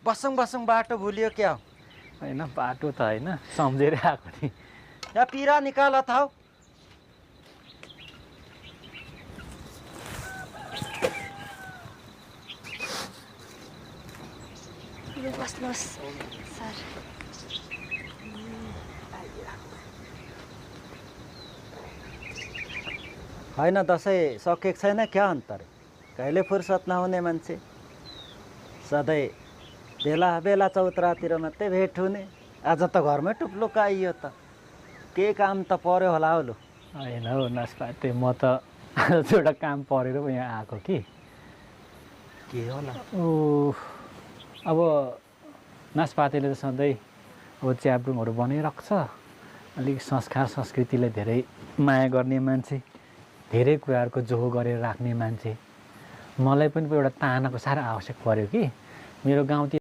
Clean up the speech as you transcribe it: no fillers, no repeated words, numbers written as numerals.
बसङ बसङ बाटो भुलियो क्या हो? होइन बाटो त होइन सम्झेर आएको नि। या पिरा निकाल थाउ। बस्नुहोस् सर। होइन दसैँ सकेको छैन क्या अन्तर? कहिले फुर्सद नहुने मान्छे, सधैँ बेला बेला चौतरातिर मात्रै भेट हुने। आज त घरमै टुप्लुक आइयो त, के काम त पर्यो होला हौ? लु होइन हौ नासपाते, म त आज एउटा काम परेर पो यहाँ आएको कि। के होला? अब नासपातेले त सधैँ अब च्याब्रुङहरू बनाइरहेको छ। अलिक संस्कार संस्कृतिलाई धेरै माया गर्ने मान्छे, धेरै कुराहरूको जोहो गरेर राख्ने मान्छे। मलाई पनि एउटा तानाको साह्रो आवश्यक पऱ्यो कि मेरो गाउँतिर